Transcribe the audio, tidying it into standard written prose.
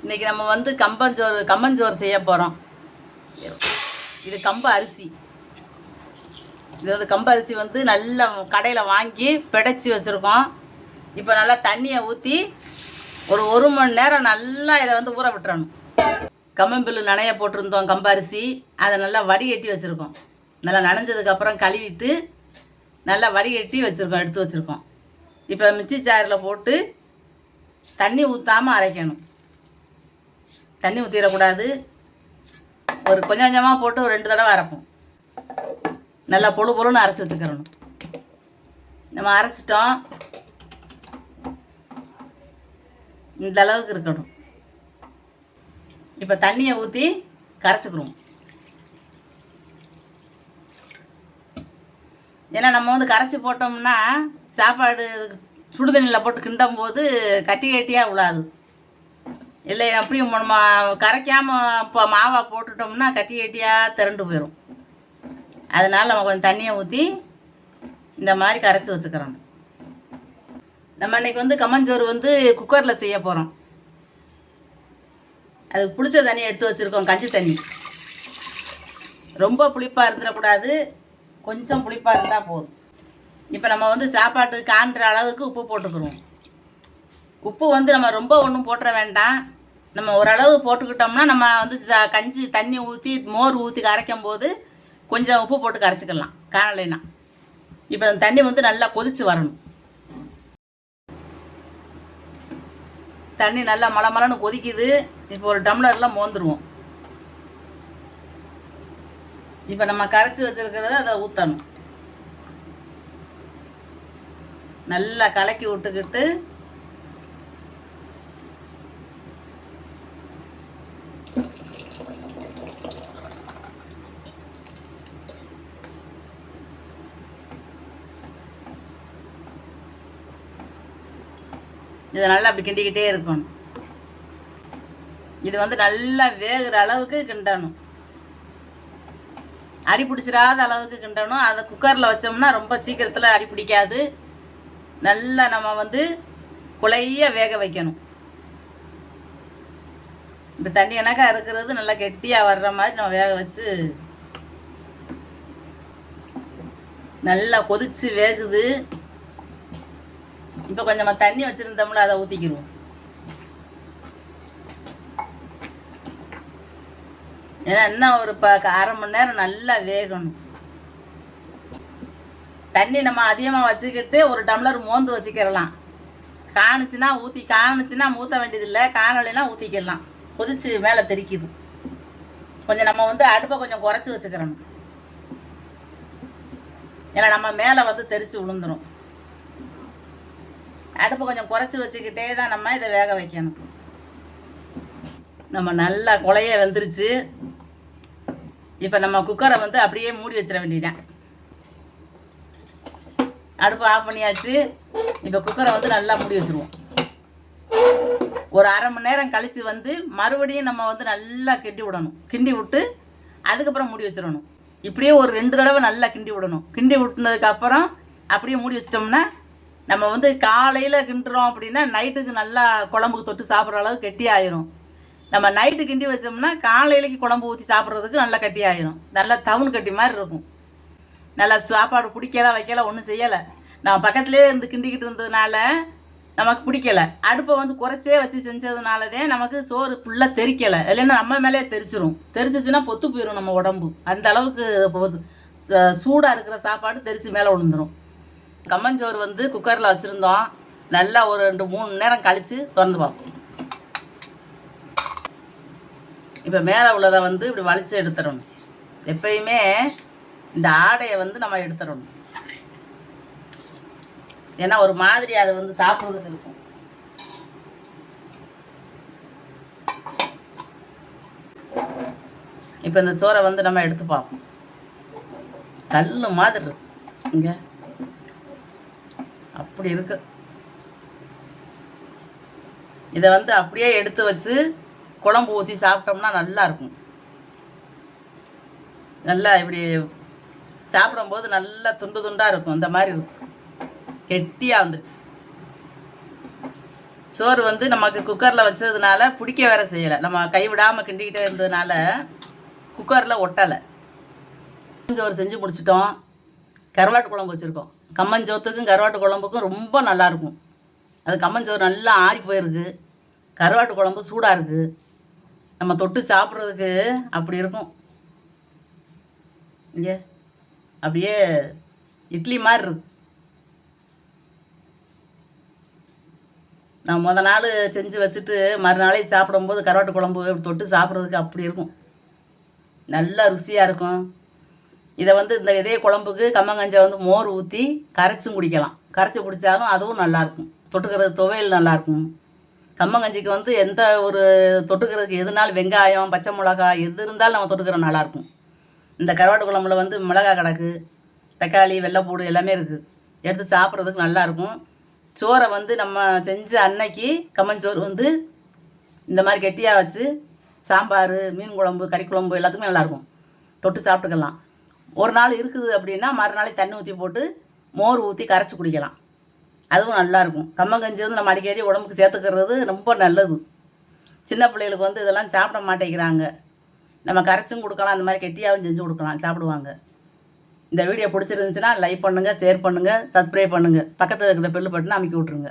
இன்றைக்கி நம்ம வந்து கம்பஞ்சோறு செய்ய போகிறோம். இது கம்பு அரிசி. இது வந்து கம்பு அரிசி வந்து நல்லா கடையில் வாங்கி பிடைச்சி வச்சுருக்கோம். இப்போ நல்லா தண்ணியை ஊற்றி ஒரு மணி நேரம் நல்லா இதை வந்து ஊற விட்டுறணும். கம்மம்பில்லு நனைய போட்டிருந்தோம் கம்பு அரிசி, அதை நல்லா வடிகட்டி வச்சுருக்கோம். நல்லா நனைஞ்சதுக்கப்புறம் கழுவிட்டு நல்லா வடிகட்டி வச்சுருக்கோம், எடுத்து வச்சுருக்கோம். இப்போ மிக்ஸி ஜாரில் போட்டு தண்ணி ஊற்றாமல் அரைக்கணும். தண்ணி ஊற்றிடக்கூடாது. ஒரு கொஞ்சம் கொஞ்சமாக போட்டு ஒரு 2 தடவை அரைப்போம். நல்லா பொழுன்னு அரைச்சி வச்சுக்கிறணும். நம்ம அரைச்சிட்டோம். இந்த அளவுக்கு இருக்கணும். இப்போ தண்ணியை ஊற்றி கரைச்சிக்கிறோம். ஏன்னா நம்ம வந்து கரைச்சி போட்டோம்னா சாப்பாடு சுடுதண்ணியில் போட்டு கிண்டும் போது கட்டியாக விழாது. இல்லை அப்படியும் நம்ம கரைக்காமல் இப்போ மாவை போட்டுட்டோம்னா கட்டியாக திரண்டு போயிடும். அதனால் நம்ம கொஞ்சம் தண்ணியை ஊற்றி இந்த மாதிரி கரைச்சி வச்சுக்கிறோம். நம்ம இன்றைக்கி வந்து கம்மஞ்சோறு வந்து குக்கரில் செய்ய போகிறோம். அதுக்கு புளிச்ச தண்ணி எடுத்து வச்சுருக்கோம், கஞ்சி தண்ணி. ரொம்ப புளிப்பாக இருந்துடக்கூடாது, கொஞ்சம் புளிப்பாக இருந்தால் போதும். இப்போ நம்ம வந்து சாப்பாட்டு காண்ற அளவுக்கு உப்பு போட்டுக்கிறோம். உப்பு வந்து நம்ம ரொம்ப ஒன்றும் போட்டுற வேண்டாம். நம்ம ஓரளவு போட்டுக்கிட்டோம்னா நம்ம வந்து கஞ்சி தண்ணி ஊற்றி மோர் ஊற்றி கரைக்கும் போது கொஞ்சம் உப்பு போட்டு கரைச்சிக்கலாம் காணலைன்னா. இப்போ அந்த தண்ணி வந்து நல்லா கொதித்து வரணும். தண்ணி நல்லா மலமலன்னு கொதிக்குது. இப்போ ஒரு டம்ளரில் மோந்துருவோம். இப்போ நம்ம கரைச்சி வச்சுருக்கிறத அதை ஊற்றணும். நல்லா கலக்கி விட்டுக்கிட்டு இதை நல்லா அப்படி கிண்டிக்கிட்டே இருக்கணும். இது வந்து நல்லா வேகிற அளவுக்கு கிண்டணும். அடி பிடிச்சிடாத அளவுக்கு கிண்டணும். அதை குக்கரில் வச்சோம்னா ரொம்ப சீக்கிரத்தில் அடி பிடிக்காது. நல்லா நம்ம வந்து குழைய வேக வைக்கணும். இப்போ தண்ணி கணக்கா இருக்கிறது நல்லா கெட்டியாக வர்ற மாதிரி நம்ம வேக வச்சு நல்லா கொதித்து வேகுது. இப்போ கொஞ்சம் தண்ணி வச்சுருந்தோம்ல அதை ஊற்றிக்கிடுவோம். ஏன்னா இன்னும் ஒரு அரை மணி நேரம் நல்லா வேகணும். தண்ணி நம்ம அதிகமாக வச்சுக்கிட்டு ஒரு டம்ளர் மோந்து வச்சுக்கிடலாம். காணுச்சுன்னா ஊற்ற வேண்டியதில்லை, காணலைன்னா ஊற்றிக்கிடலாம். கொதிச்சு மேலே தெறிக்குது. கொஞ்சம் நம்ம வந்து அடுப்பை கொஞ்சம் குறைச்சி வச்சுக்கிறணும். ஏன்னா நம்ம மேலே வந்து தெரிச்சு விழுந்துடும். அடுப்பை கொஞ்சம் குறைச்சி வச்சுக்கிட்டே தான் நம்ம இதை வேக வைக்கணும். நம்ம நல்லா குழைய வெந்துருச்சு. இப்போ நம்ம குக்கரை வந்து அப்படியே மூடி வச்சிட வேண்டியதுதான். அடுப்பு ஆஃப் பண்ணியாச்சு. இப்போ குக்கரை வந்து நல்லா மூடி வச்சுருவோம். ஒரு அரை மணி நேரம் கழித்து வந்து மறுபடியும் நம்ம வந்து நல்லா கிண்டி விடணும். கிண்டி விட்டு அதுக்கப்புறம் மூடி வச்சிடணும். இப்படியே ஒரு 2 தடவை நல்லா கிண்டி விடணும். கிண்டி விட்டுனதுக்கப்புறம் அப்படியே மூடி வச்சிட்டோம்னா நம்ம வந்து காலையில் கிண்டுறோம் அப்படின்னா நைட்டுக்கு நல்லா குழம்புக்கு தொட்டு சாப்பிட்ற அளவு கெட்டி ஆயிரும். நம்ம நைட்டு கிண்டி வச்சோம்னா காலையிலைக்கு குழம்பு ஊற்றி சாப்பிட்றதுக்கு நல்லா கட்டி ஆயிரும். நல்லா தவுன் கட்டி மாதிரி இருக்கும். நல்லா சாப்பாடு பிடிக்கல வைக்கல ஒன்றும் செய்யலை. நம்ம பக்கத்துலேயே இருந்து கிண்டிக்கிட்டு இருந்ததுனால நமக்கு பிடிக்கலை. அடுப்பை வந்து குறைச்சே வச்சு செஞ்சதுனாலதான் நமக்கு சோறு ஃபுல்லாக தெரிக்கலை. இல்லைன்னா நம்ம மேலே தெரிச்சிடும். தெரிச்சிச்சுன்னா பொத்து போயிடும் நம்ம உடம்பு. அந்த அளவுக்கு சூடாக இருக்கிற சாப்பாடு தெரித்து மேலே விழுந்துடும். கம்மஞ்சோறு வந்து குக்கரில் வச்சுருந்தோம். நல்லா ஒரு 2-3 நேரம் கழித்து திறந்து பார்ப்போம். இப்போ மேலே உள்ளதை வந்து இப்படி வலித்து எடுத்துடணும். எப்பயுமே இந்த ஆடையை வந்து நம்ம எடுத்துடணும். ஏன்னா ஒரு மாதிரி அதை வந்து சாப்பிட்றதுக்கு இருக்கும். இப்போ இந்த சோறை வந்து நம்ம எடுத்து பார்ப்போம். கல் மாதிரி இருக்கு. இங்கே அப்படி இருக்கு. இதை வந்து அப்படியே எடுத்து வச்சு குழம்பு ஊற்றி சாப்பிட்டோம்னா நல்லா இருக்கும். நல்லா இப்படி சாப்பிடும்போது நல்லா துண்டு துண்டாக இருக்கும். இந்த மாதிரி இருக்கும். கெட்டியாக வந்துடுச்சு. சோறு வந்து நமக்கு குக்கரில் வச்சதுனால பிடிக்க வேற செய்யலை. நம்ம கைவிடாமல் கிண்டிக்கிட்டே இருந்ததுனால குக்கரில் ஒட்டலை. கம்மஞ்சோறு செஞ்சு முடிச்சிட்டோம். கருவாட்டு குழம்பு வச்சுருக்கோம். கம்மஞ்சோத்துக்கும் கருவாட்டு குழம்புக்கும் ரொம்ப நல்லாயிருக்கும். அது கம்மஞ்சோறு நல்லா ஆறி போயிருக்கு. கருவாட்டு குழம்பு சூடாக இருக்குது. நம்ம தொட்டு சாப்பிட்றதுக்கு அப்படி இருக்கும். இங்கே அப்படியே இட்லி மாதிரி இருக்கு. நான் நாள் செஞ்சு வச்சுட்டு மறுநாளே சாப்பிடும்போது கருவாட்டு குழம்பு தொட்டு சாப்பிட்றதுக்கு அப்படி இருக்கும். நல்லா ருசியாக இருக்கும். இதை வந்து இதே குழம்புக்கு கம்மங்கஞ்சை வந்து மோர் ஊற்றி கரைச்சும் குடிக்கலாம். கரைச்சி குடித்தாலும் அதுவும் நல்லாயிருக்கும். தொட்டுக்கிறது துவையல் நல்லாயிருக்கும். கம்மங்கஞ்சிக்கு வந்து எந்த ஒரு தொட்டுக்கிறதுக்கு எதுனாலும் வெங்காயம், பச்சை மிளகாய் எது இருந்தாலும் நம்ம தொட்டுக்கிற நல்லாயிருக்கும். இந்த கருவாட்டு குழம்புல வந்து மிளகாய் கிடக்கு, தக்காளி, வெள்ளைப்பூடு எல்லாமே இருக்குது. எடுத்து சாப்பிட்றதுக்கு நல்லாயிருக்கும். சோறை வந்து நம்ம செஞ்ச அன்னைக்கு கம்மஞ்சோறு வந்து இந்த மாதிரி கெட்டியாக வச்சு சாம்பார், மீன் குழம்பு, கறி குழம்பு எல்லாத்துக்குமே நல்லாயிருக்கும். தொட்டு சாப்பிட்டுக்கலாம். ஒரு நாள் இருக்குது அப்படின்னா மறுநாளைக்கு தண்ணி ஊற்றி போட்டு மோர் ஊற்றி கரைச்சி குடிக்கலாம். அதுவும் நல்லாயிருக்கும். கம்மங்கஞ்சி வந்து நம்ம அடிக்கடி உடம்புக்கு சேர்த்துக்கிறது ரொம்ப நல்லது. சின்ன பிள்ளைகளுக்கு வந்து இதெல்லாம் சாப்பிட மாட்டேங்கிறாங்க. நம்ம கரைச்சும் கொடுக்கலாம், அந்த மாதிரி கெட்டியாகவும் செஞ்சு கொடுக்கலாம், சாப்பிடுவாங்க. இந்த வீடியோ பிடிச்சிருந்துச்சுன்னா லைக் பண்ணுங்கள், ஷேர் பண்ணுங்கள், சப்ஸ்கிரைப் பண்ணுங்கள். பக்கத்தில் இருக்கிற பெல் பட்டனை அமைக்கி விட்ருங்க.